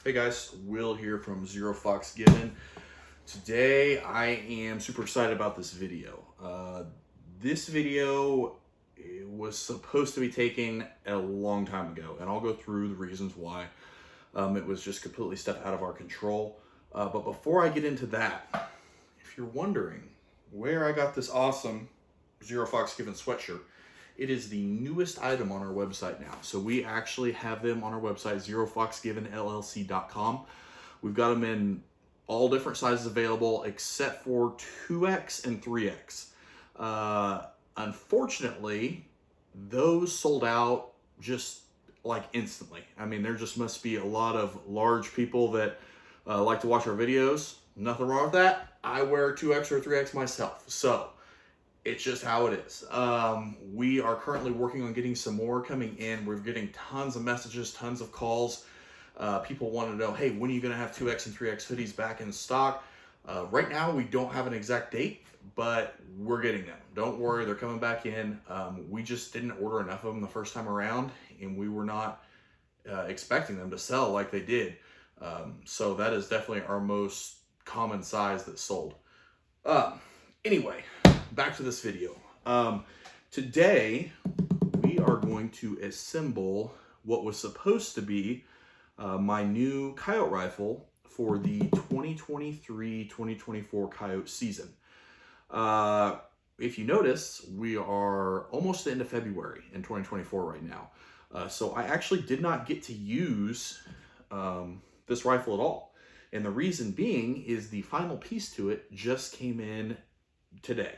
Hey guys, Will here from Zero Fox Given. Today I am super excited about this video. This video was supposed to be taken a long time ago, and I'll go through the reasons why. It was just completely stuff out of our control. But before I get into that, if you're wondering where I got this awesome Zero Fox Given sweatshirt, it is the newest item on our website now. So we actually have them on our website, zerofoxgivenllc.com. We've got them in all different sizes available except for 2X and 3X. Unfortunately, those sold out just like instantly. I mean, there just must be a lot of large people that like to watch our videos. Nothing wrong with that. I wear 2X or 3X myself. So it's just how it is. We are currently working on getting some more coming in. We're getting tons of messages, tons of calls. People want to know, hey, when are you going to have 2X and 3X hoodies back in stock? Right now, we don't have an exact date, but we're getting them. Don't worry, they're coming back in. We just didn't order enough of them the first time around, and we were not expecting them to sell like they did. So that is definitely our most common size that sold. Anyway, back to this video. Today, we are going to assemble what was supposed to be my new Coyote rifle for the 2023-2024 Coyote season. If you notice, we are almost the end of February in 2024 right now. So I actually did not get to use this rifle at all. And the reason being is the final piece to it just came in today.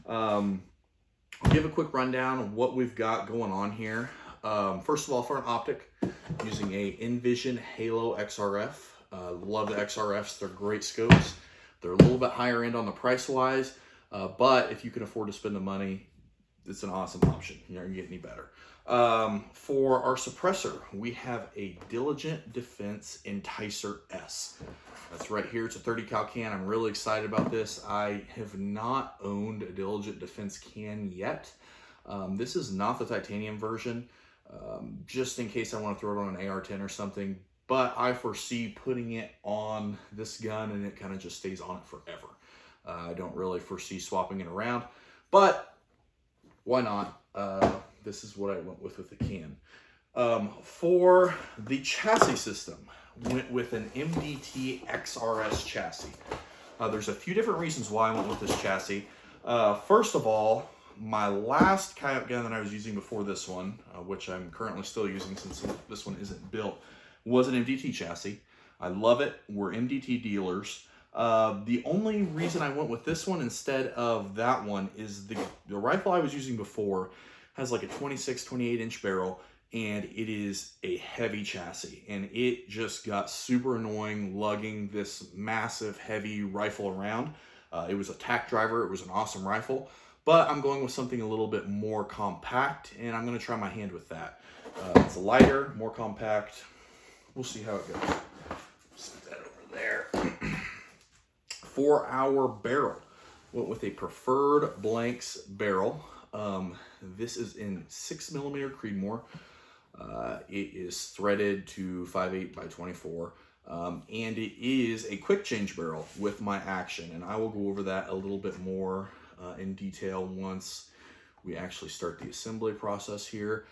I'll give a quick rundown of what we've got going on here. First of all, for an optic, using a Envision Halo XRF. Love the XRFs, they're great scopes. They're a little bit higher end on the price wise, but if you can afford to spend the money, it's an awesome option. You're not gonna get any better. For our suppressor, we have a Diligent Defense Enticer S. That's right here. It's a 30 cal can. I'm really excited about this. I have not owned a Diligent Defense can yet. This is not the titanium version, just in case I want to throw it on an AR-10 or something. But I foresee putting it on this gun and it kind of just stays on it forever. I don't really foresee swapping it around, but why not? This is what I went with the can. For the chassis system, went with an MDT XRS chassis. There's a few different reasons why I went with this chassis. First of all, my last Coyote gun that I was using before this one, which I'm currently still using since this one isn't built, was an MDT chassis. I love it. We're MDT dealers. The only reason I went with this one instead of that one is the rifle I was using before has like a 26, 28 inch barrel, and it is a heavy chassis, and it just got super annoying lugging this massive heavy rifle around. It was a tack driver. It was an awesome rifle, but I'm going with something a little bit more compact, and I'm going to try my hand with that. It's lighter, more compact. We'll see how it goes. Set that over there. For our barrel, went with a Preferred Blanks barrel. This is in 6mm Creedmoor. It is threaded to 5.8 by 24. And it is a quick change barrel with my action. And I will go over that a little bit more in detail once we actually start the assembly process here.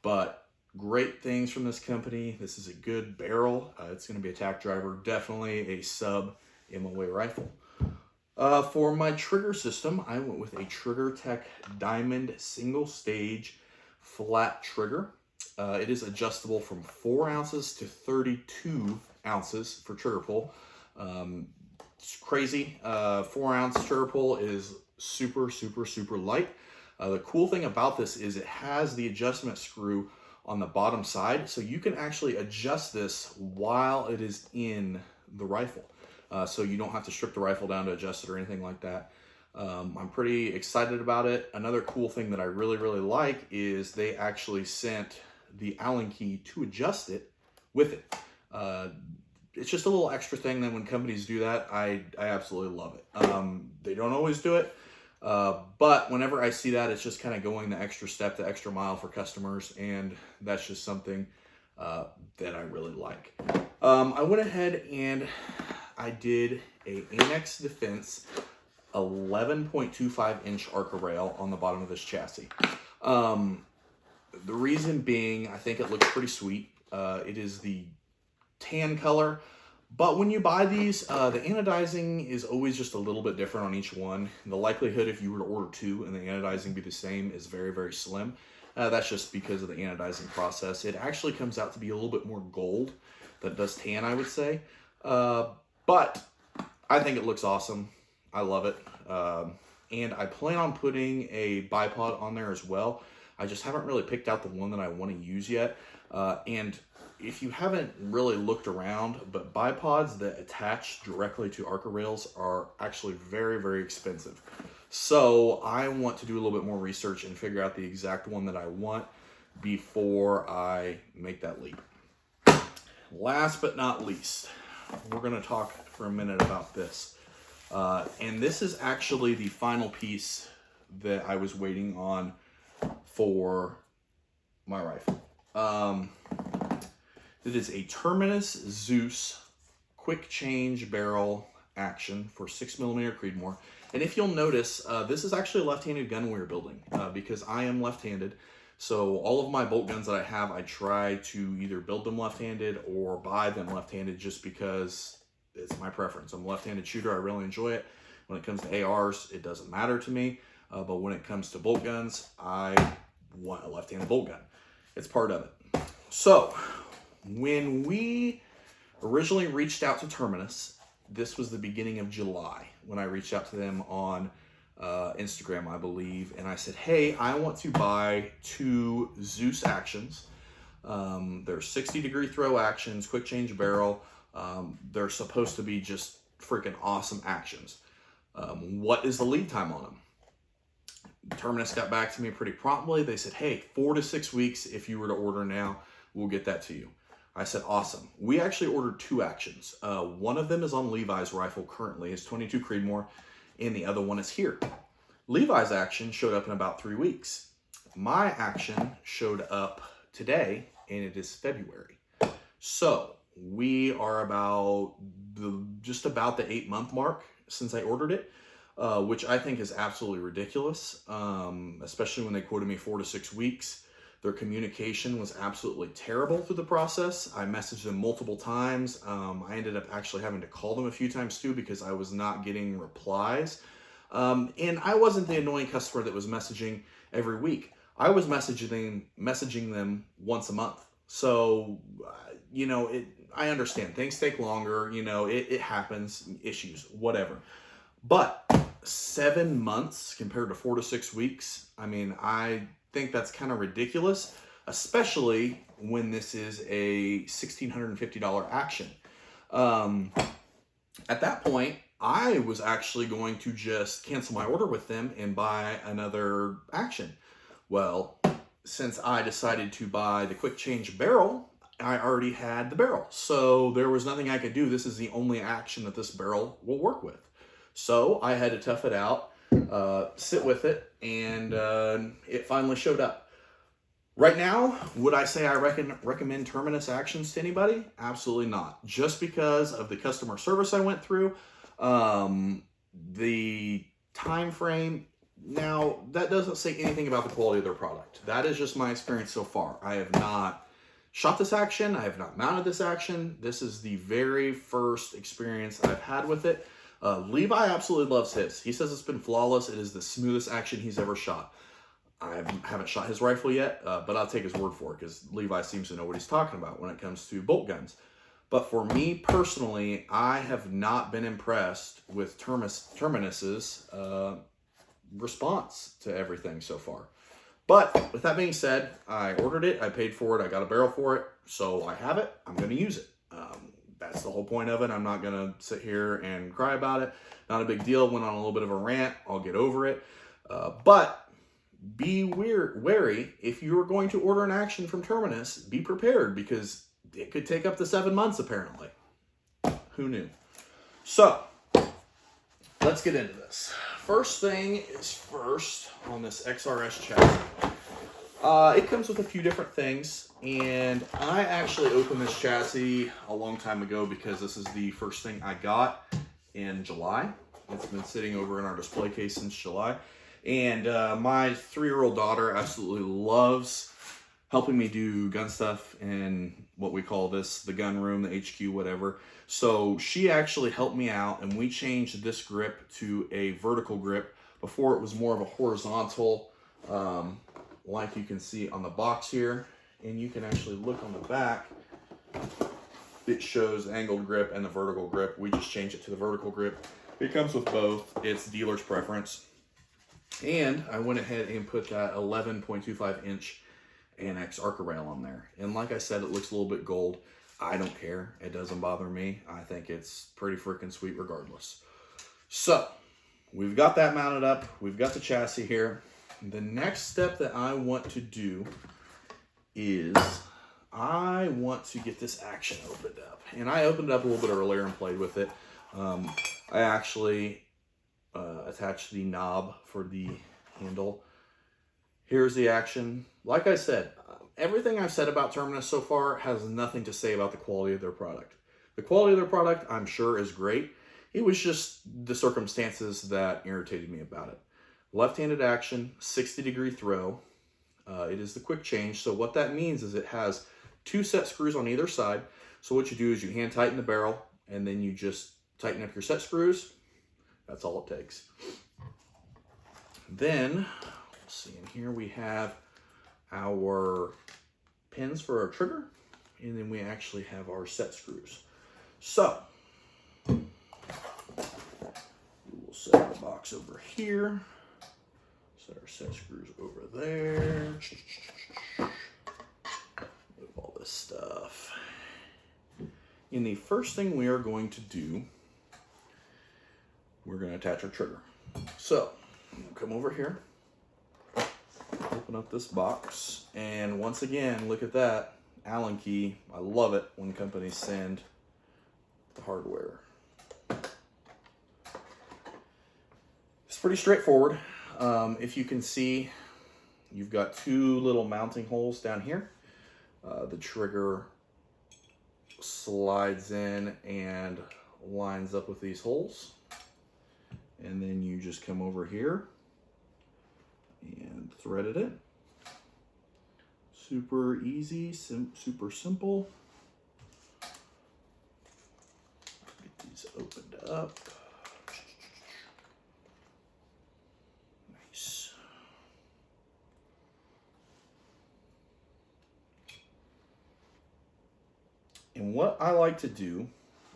But great things from this company. This is a good barrel. It's going to be a tack driver, definitely a sub MOA rifle. For my trigger system, I went with a Trigger Tech Diamond single stage flat trigger. It is adjustable from 4 ounces to 32 ounces for trigger pull. It's crazy. 4 ounce trigger pull is super, super, super light. The cool thing about this is it has the adjustment screw on the bottom side, so you can actually adjust this while it is in the rifle. So you don't have to strip the rifle down to adjust it or anything like that. I'm pretty excited about it. Another cool thing that I really, really like is they actually sent the Allen key to adjust it with it. It's just a little extra thing that when companies do that, I absolutely love it. They don't always do it, but whenever I see that, it's just kind of going the extra step, the extra mile for customers, and that's just something that I really like. I went ahead and I did a Annex Defense 11.25 inch Arca rail on the bottom of this chassis. The reason being, I think it looks pretty sweet. It is the tan color, but when you buy these, the anodizing is always just a little bit different on each one. The likelihood if you were to order two and the anodizing be the same is very, very slim. That's just because of the anodizing process. It actually comes out to be a little bit more gold than it does tan, I would say. But I think it looks awesome. I love it. And I plan on putting a bipod on there as well. I just haven't really picked out the one that I want to use yet. And if you haven't really looked around, but bipods that attach directly to Arca rails are actually very, very expensive. So I want to do a little bit more research and figure out the exact one that I want before I make that leap. Last but not least, we're going to talk for a minute about this. And this is actually the final piece that I was waiting on for my rifle. It is a Terminus Zeus quick change barrel action for 6mm Creedmoor. And if you'll notice, this is actually a left-handed gun we were building because I am left-handed. So all of my bolt guns that I have, I try to either build them left-handed or buy them left-handed just because it's my preference. I'm a left-handed shooter. I really enjoy it. When it comes to ARs, it doesn't matter to me. But when it comes to bolt guns, I want a left-handed bolt gun. It's part of it. So when we originally reached out to Terminus, this was the beginning of July when I reached out to them on Instagram, I believe. And I said, hey, I want to buy 2 Zeus actions. They're 60-degree throw actions, quick change barrel. They're supposed to be just freaking awesome actions. What is the lead time on them? Terminus got back to me pretty promptly. They said, hey, 4 to 6 weeks. If you were to order now, we'll get that to you. I said, awesome. We actually ordered 2 actions. One of them is on Levi's rifle currently. It's 22 Creedmoor, and the other one is here. Levi's action showed up in about 3 weeks. My action showed up today, and it is February. So we are just about the 8-month mark since I ordered it, which I think is absolutely ridiculous, especially when they quoted me 4 to 6 weeks. Their communication was absolutely terrible through the process. I messaged them multiple times. I ended up actually having to call them a few times too because I was not getting replies. And I wasn't the annoying customer that was messaging every week. I was messaging them once a month. So, I understand things take longer, it happens, issues, whatever. But 7 months compared to 4 to 6 weeks, I think that's kind of ridiculous, especially when this is a $1,650 action. At that point, I was actually going to just cancel my order with them and buy another action. Well, since I decided to buy the quick change barrel, I already had the barrel. So there was nothing I could do. This is the only action that this barrel will work with. So I had to tough it out, sit with it, and it finally showed up. Right now, would I say I recommend Terminus actions to anybody? Absolutely not. Just because of the customer service I went through, the time frame. Now, that doesn't say anything about the quality of their product. That is just my experience so far. I have not shot this action. I have not mounted this action. This is the very first experience I've had with it. Levi absolutely loves his. He says it's been flawless. It is the smoothest action he's ever shot. I haven't shot his rifle yet, but I'll take his word for it because Levi seems to know what he's talking about when it comes to bolt guns. But for me personally, I have not been impressed with Terminus's response to everything so far. But with that being said, I ordered it, I paid for it, I got a barrel for it, so I have it, I'm going to use it. That's the whole point of it. I'm not going to sit here and cry about it. Not a big deal. Went on a little bit of a rant. I'll get over it. But be wary. If you're going to order an action from Terminus, be prepared because it could take up to 7 months apparently. Who knew? So, let's get into this. First thing is first on this XRS chassis. It comes with a few different things, and I actually opened this chassis a long time ago because this is the first thing I got in July. It's been sitting over in our display case since July, and my 3-year-old daughter absolutely loves helping me do gun stuff in what we call this, the gun room, the HQ, whatever. So she actually helped me out, and we changed this grip to a vertical grip. Before it was more of a horizontal, like you can see on the box here, and you can actually look on the back. It shows angled grip and the vertical grip. We just changed it to the vertical grip. It comes with both. It's dealer's preference. And I went ahead and put that 11.25 inch Annex Arca rail on there. And like I said, it looks a little bit gold. I don't care. It doesn't bother me. I think it's pretty freaking sweet regardless. So we've got that mounted up. We've got the chassis here. The next step that I want to do is I want to get this action opened up. And I opened it up a little bit earlier and played with it. I actually attached the knob for the handle. Here's the action. Like I said, everything I've said about Terminus so far has nothing to say about the quality of their product. The quality of their product, I'm sure, is great. It was just the circumstances that irritated me about it. Left-handed action, 60-degree throw. It is the quick change. So what that means is it has 2 set screws on either side. So what you do is you hand tighten the barrel, and then you just tighten up your set screws. That's all it takes. Then, let's see, in here we have our pins for our trigger, and then we actually have our set screws. So, we will set the box over here. Set our set screws over there. Move all this stuff. And the first thing we are going to do, we're going to attach our trigger. So, come over here. Open up this box. And once again, look at that. Allen key. I love it when companies send the hardware. It's pretty straightforward. If you can see, you've got 2 little mounting holes down here. The trigger slides in and lines up with these holes. And then you just come over here and thread it in. Super easy, super simple. Get these opened up. Nice. And what I like to do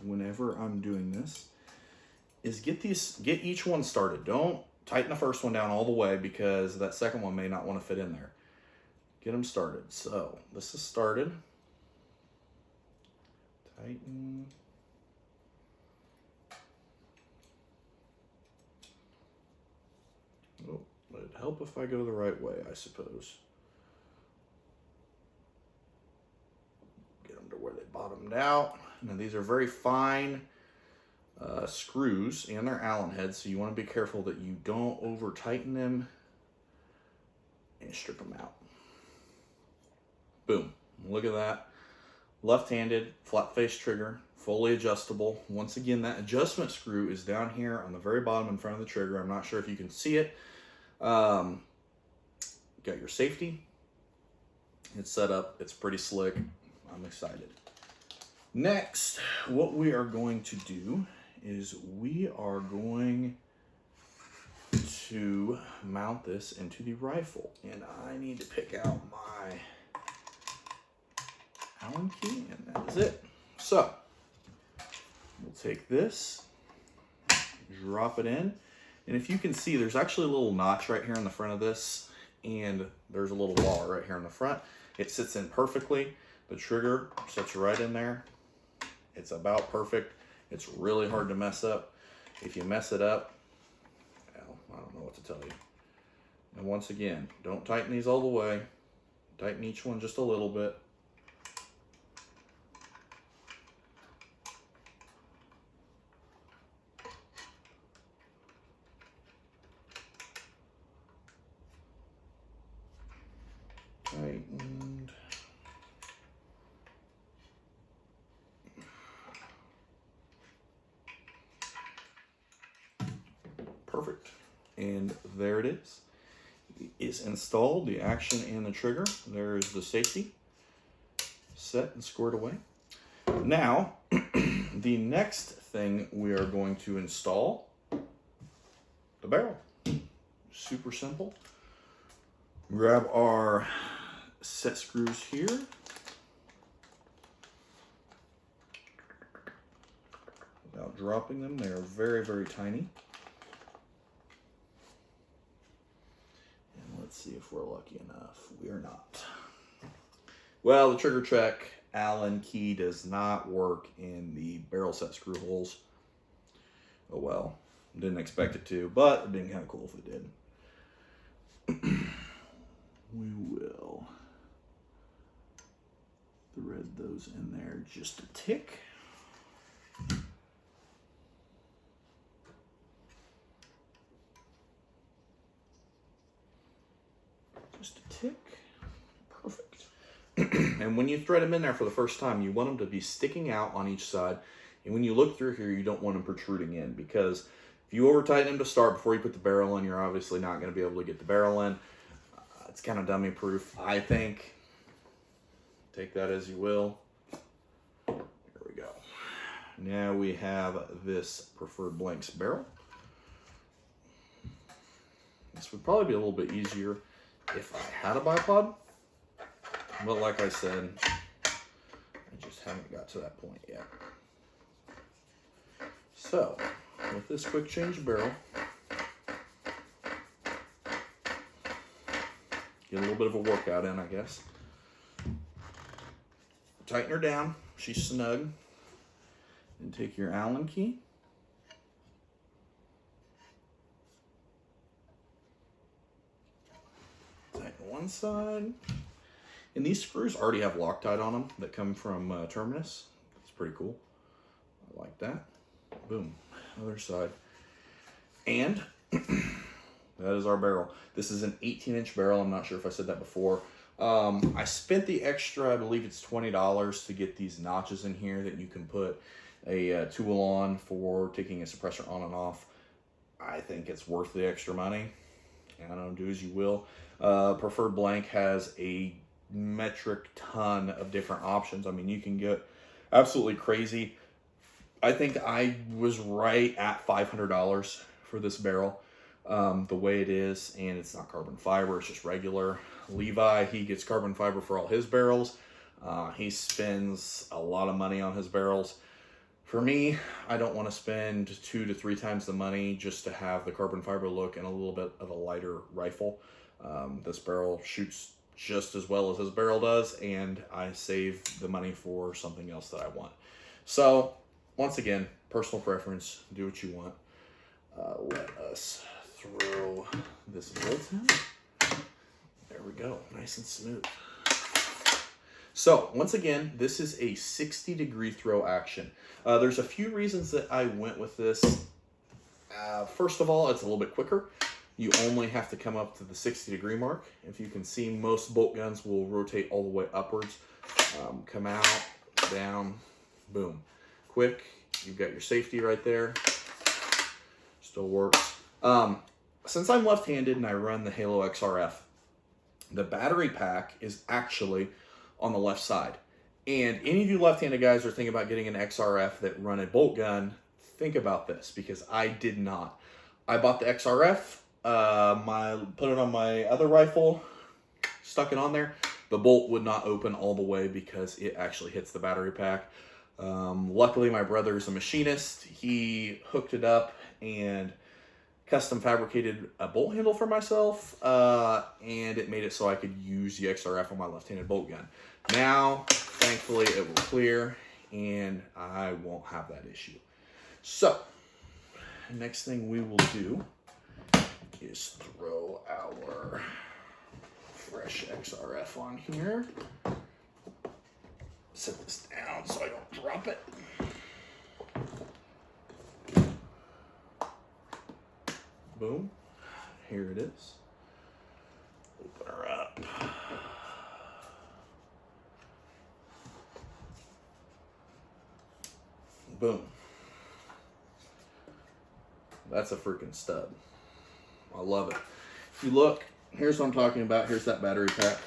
whenever I'm doing this is get each one started. Don't tighten the first one down all the way because that second one may not want to fit in there. Get them started. So this is started. Tighten. Oh, it'd help if I go the right way, I suppose. Get them to where they bottomed out. Now these are very fine screws, and they're Allen heads, so you want to be careful that you don't over tighten them and strip them out. Boom. Look at that. Left-handed, flat face trigger, fully adjustable. Once again, that adjustment screw is down here on the very bottom in front of the trigger. I'm not sure if you can see it. Got your safety. It's set up. It's pretty slick. I'm excited. Next, what we are going to do is we are going to mount this into the rifle. And I need to pick out my Allen key, and that is it. So, we'll take this, drop it in, and if you can see, there's actually a little notch right here in the front of this, and there's a little bar right here in the front. It sits in perfectly. The trigger sits right in there. It's about perfect. It's really hard to mess up. If you mess it up, well, I don't know what to tell you. And once again, don't tighten these all the way. Tighten each one just a little bit. Perfect. And there it is. It is installed, the action and the trigger. There is the safety set and squared away. Now, the next thing we are going to install, the barrel. Super simple. Grab our set screws here. Without dropping them, they are very, very tiny. And let's see if we're lucky enough. We are not. Well, the trigger check Allen key does not work in the barrel set screw holes. Oh well, didn't expect it to, but it'd been kind of cool if it did. We will thread those in there just a tick. Just a tick. Perfect. And when you thread them in there for the first time, you want them to be sticking out on each side. And when you look through here, you don't want them protruding in, because if you over tighten them to start before you put the barrel in, you're obviously not going to be able to get the barrel in. It's kind of dummy proof, I think. Take that as you will. There we go. Now we have this Preferred Blanks barrel. This would probably be a little bit easier if I had a bipod. But like I said, I just haven't got to that point yet. So, with this quick change barrel, get a little bit of a workout in, I guess. Tighten her down. She's snug. And take your Allen key. Tighten one side. And these screws already have Loctite on them that come from Terminus. It's pretty cool. I like that. Boom. Other side. And that is our barrel. This is an 18-inch barrel. I'm not sure if I said that before. I spent the extra, I believe it's $20 to get these notches in here that you can put a tool on for taking a suppressor on and off. I think it's worth the extra money. I don't know, do as you will. Preferred Blank has a metric ton of different options. I mean, you can get absolutely crazy. I think I was right at $500 for this barrel. The way it is, and it's not carbon fiber, it's just regular. Levi, he gets carbon fiber for all his barrels. He spends a lot of money on his barrels. For me, I don't want to spend 2 to 3 times the money just to have the carbon fiber look and a little bit of a lighter rifle. This barrel shoots just as well as his barrel does, and I save the money for something else that I want. So, once again, personal preference, do what you want. Let us throw this bolt in. There we go, nice and smooth. So, once again, this is a 60-degree throw action. There's a few reasons that I went with this. First of all, it's a little bit quicker. You only have to come up to the 60-degree mark. If you can see, most bolt guns will rotate all the way upwards. Come out, down, boom. Quick, you've got your safety right there. Still works. Since I'm left-handed and I run the Halo XRF, the battery pack is actually on the left side. And any of you left-handed guys are thinking about getting an XRF that run a bolt gun, think about this, because I did not. I bought the XRF, put it on my other rifle, stuck it on there. The bolt would not open all the way because it actually hits the battery pack. Luckily, my brother is a machinist. He hooked it up and custom fabricated a bolt handle for myself, and it made it so I could use the XRF on my left-handed bolt gun. Now, thankfully, it will clear, and I won't have that issue. So, next thing we will do is throw our fresh XRF on here. Set this down so I don't drop it. Boom. Here it is. Open her up. Boom. That's a freaking stud. I love it. If you look, here's what I'm talking about. Here's that battery pack.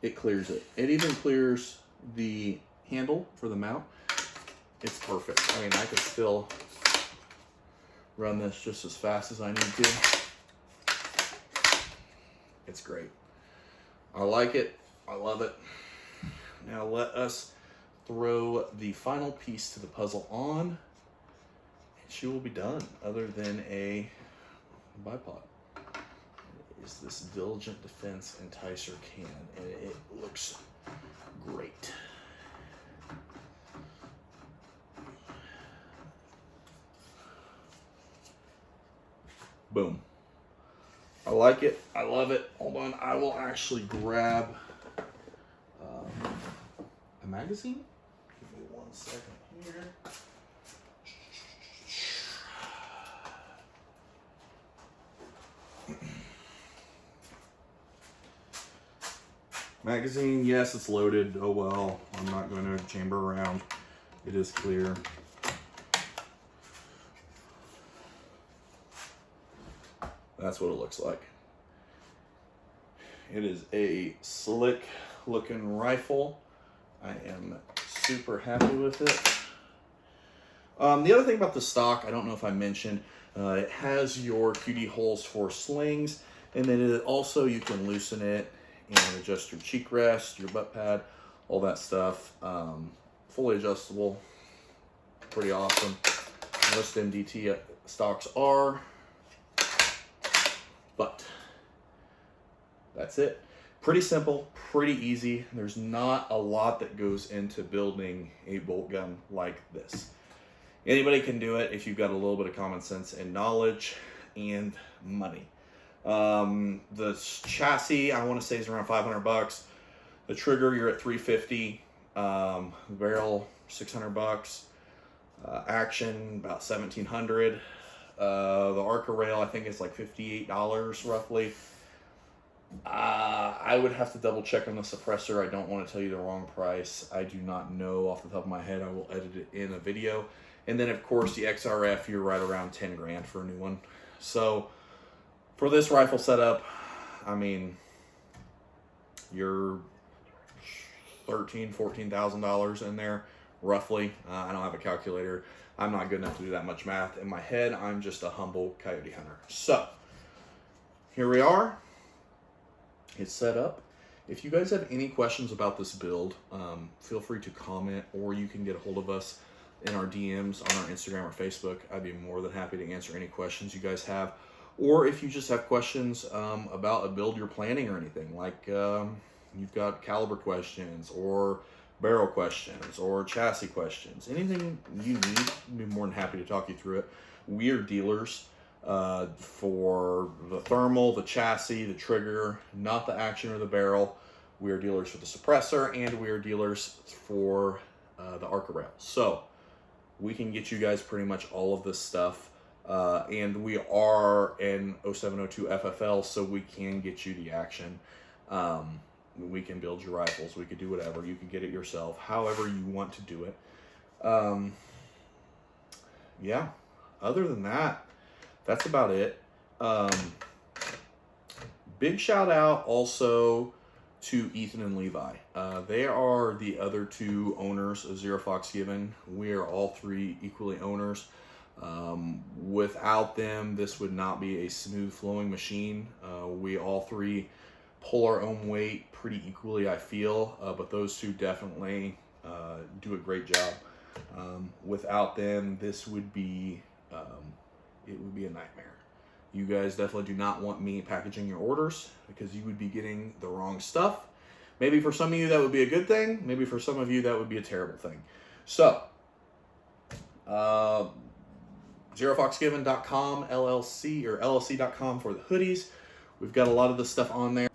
It clears it. It even clears the handle for the mount. It's perfect. I mean, I could still run this just as fast as I need to. It's great. I like it. I love it. Now let us throw the final piece to the puzzle on, and she will be done, other than a bipod. Is this Diligent Defense Enticer can, and it looks great. Boom. I like it. I love it. Hold on. I will actually grab a magazine. Give me 1 second here. Magazine, yes, it's loaded. Oh well, I'm not going to chamber around. It is clear. That's what it looks like. It is a slick looking rifle. I am super happy with it. The other thing about the stock, I don't know if I mentioned, it has your QD holes for slings, and then it also, you can loosen it and adjust your cheek rest, your butt pad, all that stuff. Fully adjustable, pretty awesome. Most MDT stocks are, but that's it. Pretty simple, pretty easy. There's not a lot that goes into building a bolt gun like this. Anybody can do it if you've got a little bit of common sense and knowledge and money. The chassis, I want to say, is around $500. The trigger, you're at $350. The barrel, $600. Action, about $1,700. The Arca rail, I think it's like $58 roughly. I would have to double check on the suppressor. I don't want to tell you the wrong price. I do not know off the top of my head. I will edit it in a video. And then of course the XRF, you're right around 10 grand for a new one. So for this rifle setup, I mean, you're $13,000-$14,000 in there roughly. I don't have a calculator. I'm not good enough to do that much math in my head. I'm just a humble coyote hunter. So here we are. It's set up. If you guys have any questions about this build, feel free to comment, or you can get a hold of us in our DMs on our Instagram or Facebook. I'd be more than happy to answer any questions you guys have. Or if you just have questions about a build you're planning or anything, like you've got caliber questions or barrel questions or chassis questions, anything you need, I'd be more than happy to talk you through it. We are dealers for the thermal, the chassis, the trigger, not the action or the barrel. We are dealers for the suppressor, and we are dealers for the Arca rail. So we can get you guys pretty much all of this stuff. And we are an 0702 FFL, so we can get you the action. We can build your rifles. We could do whatever. You can get it yourself, however you want to do it. Yeah, other than that, that's about it. Big shout out also to Ethan and Levi. They are the other two owners of Zero Fox Given. We are all three equally owners. Without them, this would not be a smooth flowing machine. We all three pull our own weight pretty equally, I feel, but those two definitely do a great job. Without them, this would be it would be a nightmare. You guys definitely do not want me packaging your orders, because you would be getting the wrong stuff. Maybe for some of you that would be a good thing. Maybe for some of you that would be a terrible thing. So, ZeroFoxGiven.com, LLC, or LLC.com for the hoodies. We've got a lot of this stuff on there.